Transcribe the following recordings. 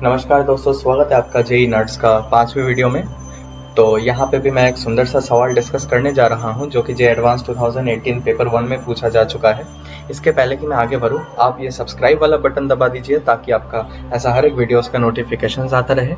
नमस्कार दोस्तों, स्वागत है आपका जेई नर्ड्स का 5वीं वीडियो में। तो यहाँ पे भी मैं एक सुंदर सा सवाल डिस्कस करने जा रहा हूँ जो कि जे एडवांस 2018 पेपर 1 में पूछा जा चुका है। इसके पहले कि मैं आगे बढ़ूँ, आप ये सब्सक्राइब वाला बटन दबा दीजिए ताकि आपका ऐसा हर एक वीडियोस का नोटिफिकेशन आता रहे।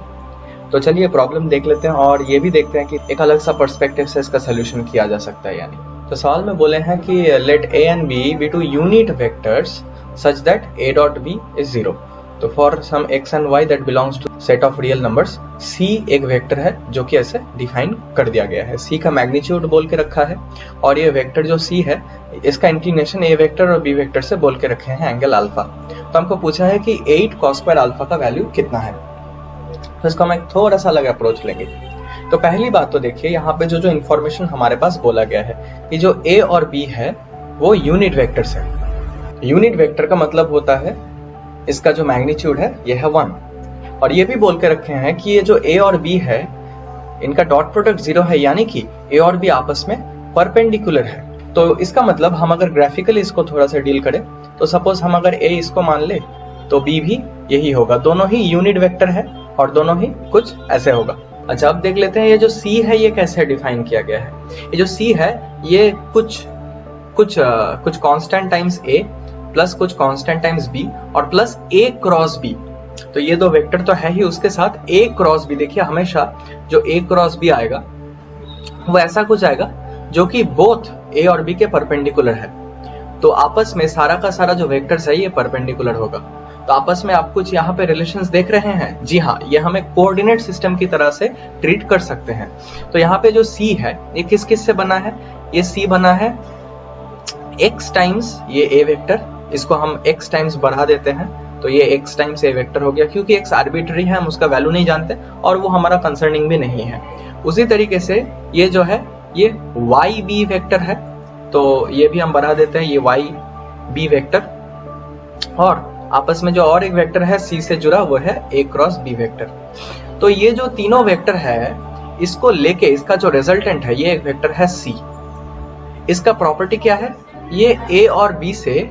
तो चलिए प्रॉब्लम देख लेते हैं और ये भी देखते हैं कि एक अलग सा पर्सपेक्टिव से इसका सोल्यूशन किया जा सकता है यानी। तो सवाल में बोले हैं कि let A and B be two unit vectors such that A dot B is 0। तो for some x and y that belongs to set of real numbers, c एक वेक्टर है जो कि ऐसे डिफाइन कर दिया गया है। c का मैग्नीट्यूड बोल के रखा है और ये वेक्टर जो c है इसका इंक्लिनेशन a वेक्टर और b वेक्टर से बोल के रखे हैं एंगल अल्फा। तो हमको पूछा है कि 8 cos स्क्वायर अल्फा का वैल्यू कितना है। तो इसको हम एक थोड़ा सा अलग अप्रोच लेंगे। तो पहली बात तो देखिए, यहाँ पे जो इन्फॉर्मेशन हमारे पास बोला गया है कि जो a और b है वो यूनिट वेक्टर्स है। यूनिट वेक्टर का मतलब होता है इसका जो मैग्नीट्यूड है ये है 1, और ये भी बोल के रखे हैं कि ये जो a और b है इनका डॉट प्रोडक्ट 0 है, यानी कि a और b आपस में परपेंडिकुलर है। तो इसका मतलब हम अगर ग्राफिकली इसको थोड़ा सा डील करें तो सपोज हम अगर a इसको मान ले तो b भी यही होगा। दोनों ही यूनिट वेक्टर है और दोनों ही कुछ ऐसे होगा। अच्छा, अब देख लेते हैं ये जो c है ये कैसे डिफाइन किया गया है। ये जो c है ये कुछ कांस्टेंट टाइम्स a प्लस कुछ कांस्टेंट टाइम्स b और प्लस a क्रॉस b। तो ये दो वेक्टर तो है ही, उसके साथ a क्रॉस b। देखिए हमेशा जो a क्रॉस b आएगा वो ऐसा कुछ आएगा जो कि बोथ a और b के परपेंडिकुलर है। तो आपस में सारा का सारा जो वेक्टर्स है ये परपेंडिकुलर होगा। तो आपस में आप कुछ यहाँ पे रिलेशंस देख रहे हैं। जी हाँ, ये हमें कोऑर्डिनेट सिस्टम की तरह से ट्रीट कर सकते हैं। तो यहाँ पे जो c है ये किस किस से बना है? ये c बना है x टाइम्स ये a वेक्टर, इसको हम x टाइम्स बढ़ा देते हैं तो ये x टाइम्स a वेक्टर हो गया, क्योंकि x आर्बिट्ररी है, हम उसका वैल्यू नहीं जानते और वो हमारा कंसर्निंग भी नहीं है। उसी तरीके से ये जो है ये y b वेक्टर है, तो ये भी हम बढ़ा देते हैं, ये y b वेक्टर। और आपस में जो और एक वेक्टर है c से जुड़ा वो है a क्रॉस b वेक्टर। तो ये जो तीनों वेक्टर है इसको लेके इसका जो रिजल्टेंट है ये एक वेक्टर है c। इसका प्रॉपर्टी क्या है? ये a और b से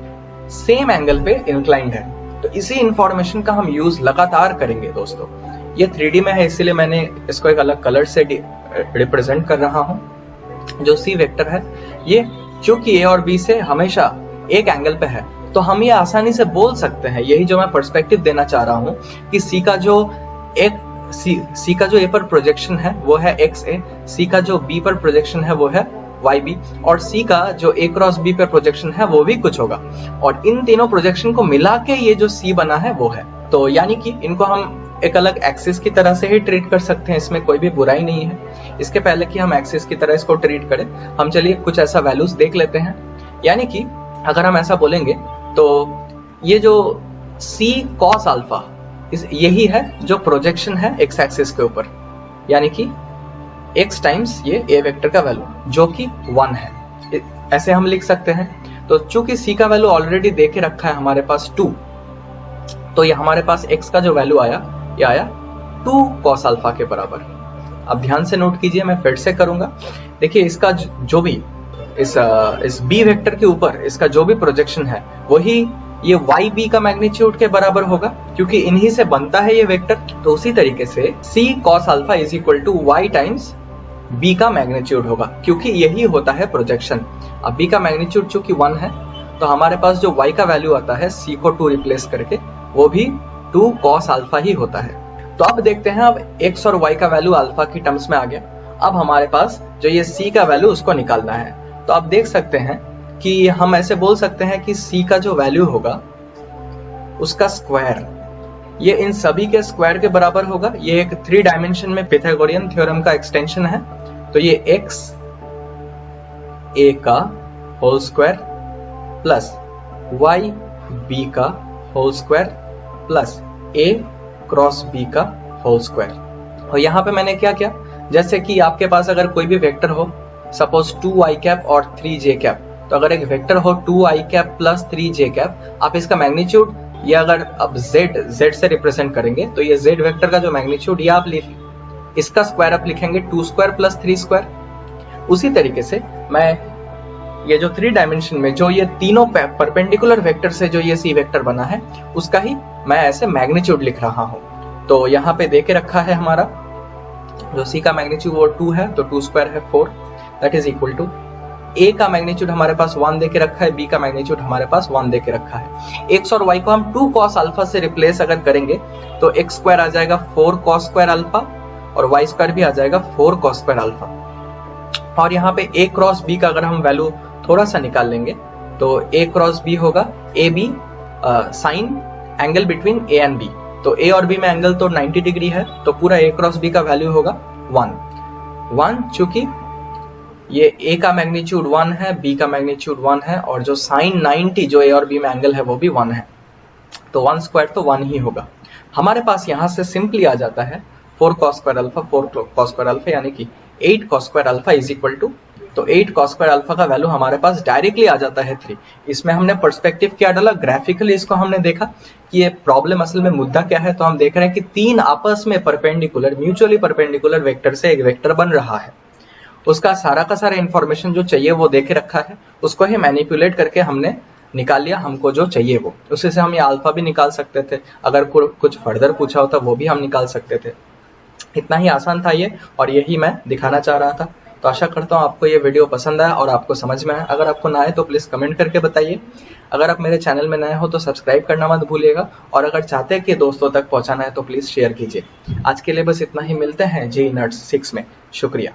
सेम एंगल पे इंक्लाइंड है। तो इसी इंफॉर्मेशन का हम यूज लगातार करेंगे दोस्तों। ये 3D में है इसीलिए मैंने इसको एक अलग कलर से रिप्रेजेंट कर रहा हूं। जो c वेक्टर है ये चूंकि a और b से हमेशा एक एंगल पे है तो हम ये आसानी से बोल सकते हैं, यही जो मैं पर्सपेक्टिव देना चाह रहा हूं कि c का जो a पर प्रोजेक्शन है वो है xa, c का जो b पर प्रोजेक्शन है वो है yb और c का जो a क्रॉस b पर प्रोजेक्शन है वो भी कुछ होगा। और इन तीनों प्रोजेक्शन को मिला के ये जो c बना है वो है। तो यानी कि इनको हम एक अलग एक्सिस की तरह से ही ट्रीट कर सकते हैं, इसमें कोई भी बुराई नहीं है। इसके पहले कि हम एक्सिस की तरह इसको ट्रीट करें, हम चलिए कुछ ऐसा वैल्यूज देख लेते हैं। यानी कि अगर हम ऐसा बोलेंगे तो ये जो c cos अल्फा यही है जो प्रोजेक्शन है x एक्सिस के ऊपर, यानी कि x टाइम्स ये a वेक्टर का वैल्यू जो कि 1 है, ऐसे हम लिख सकते हैं। तो चूंकि c का वैल्यू ऑलरेडी दे के रखा है हमारे पास 2, तो ये हमारे पास x का जो वैल्यू आया ये आया 2 cos अल्फा के बराबर। अब ध्यान से नोट कीजिए, मैं फिर से करूंगा। देखिए इसका जो भी इस b वेक्टर के ऊपर इसका जो भी प्रोजेक्शन है वही ये yb का मैग्नीट्यूड के बराबर होगा, क्योंकि इन्हीं से बनता है ये वेक्टर। तो उसी तरीके से c cos alpha is equal to y times b का मैग्नीट्यूड होगा, क्योंकि यही होता है प्रोजेक्शन। अब b का मैग्नीट्यूड चूंकि 1 है तो हमारे पास जो y का वैल्यू आता है c को 2 रिप्लेस करके वो भी 2 cos अल्फा ही होता है। तो अब देखते हैं, अब x और y का वैल्यू अल्फा की टर्म्स में आ गया। अब हमारे पास जो ये c का वैल्यू उसको निकालना है। तो आप देख सकते हैं कि हम ऐसे बोल सकते हैं कि c का जो वैल्यू होगा उसका स्क्वायर ये इन सभी के स्क्वायर के बराबर होगा। ये एक 3 डायमेंशन में पिथागोरियन थ्योरम का एक्सटेंशन है। तो ये x a का whole square plus y b का whole square plus a cross b का होल स्क्वायर। और यहाँ पे मैंने क्या किया, जैसे कि आपके पास अगर कोई भी वेक्टर हो, सपोज 2i कैप और 3j कैप, तो अगर एक वेक्टर हो 2i cap plus 3j cap, आप इसका मैग्नीट्यूड ये अगर अब z से रिप्रेजेंट करेंगे तो ये z वेक्टर का जो मैग्नीट्यूड ये आप इसका स्क्वायर आप लिखेंगे 2 स्क्वायर प्लस 3 स्क्वायर। उसी तरीके से मैं ये जो 3 डायमेंशन में जो ये तीनों परपेंडिकुलर वेक्टर से जो ये सी वेक्टर बना है उसका ही मैं ऐसे मैग्नीट्यूड लिख रहा हूँ। तो यहाँ पे दे के रखा है हमारा जो C का मैग्नीट्यूड वो 2 है, तो 2 स्क्वायर है 4, that is equal to A का मैग्नीट्यूड हमारे पास 1 दे के रखा है, B का मैग्नीट्यूड हमारे पास 1 दे के रखा है। x और y को हम 2 cos अल्फा से रिप्लेस अगर करेंगे तो x स्क्वायर आ जाएगा 4 cos स्क्वायर अल्फा और y स्क्वायर भी आ जाएगा 4 cos स्क्वायर अल्फा। और यहाँ पे a क्रॉस b का अगर हम वैल्यू थोड़ा सा निकाल लेंगे तो a क्रॉस b होगा ab sign angle between a and b। तो a और b में एंगल तो 90 डिग्री है, तो पूरा a क्रॉस b का वैल्यू होगा 1। चूंकि ये a का मैग्नीट्यूड 1 है, b का मैग्नीट्यूड 1 है और जो साइन 90 जो a और b में एंगल है वो भी 1 है, तो 1 स्क्वायर तो 1 ही होगा। हमारे पास यहां से सिंपली आ जाता है 4 cos square alpha 4 cos square alpha यानी कि 8 cos square alpha is equal to, तो 8 cos स्क्वायर अल्फा का वैल्यू हमारे पास डायरेक्टली आ जाता है 3। इसमें हमने पर्सपेक्टिव क्या डाला, ग्राफिकली इसको हमने देखा कि ये प्रॉब्लम असल में मुद्दा क्या है। तो हम देख रहे हैं कि 3 आपस में परपेंडिकुलर म्यूचुअली परपेंडिकुलर वेक्टर से एक वेक्टर बन रहा है, उसका सारा का सारा इंफॉर्मेशन जो चाहिए वो देके रखा है, उसको ही मैनिपुलेट करके हमने निकाल लिया हमको जो चाहिए वो। उसी से हम ये अल्फा भी निकाल सकते थे, अगर कुछ फर्दर पूछा होता वो भी हम निकाल सकते थे। इतना ही आसान था ये, और यही मैं दिखाना चाह रहा था। तो आशा करता हूँ आपको ये वीडियो पसंद आया और आपको समझ में आया। अगर आपको ना आए तो प्लीज कमेंट करके बताइए। अगर आप मेरे चैनल में नए हो तो सब्सक्राइब करना मत भूलिएगा, और अगर चाहते हैं कि दोस्तों तक पहुंचाना है तो प्लीज शेयर कीजिए। आज के लिए बस इतना ही, मिलते हैं जी नट्स 6 में। शुक्रिया।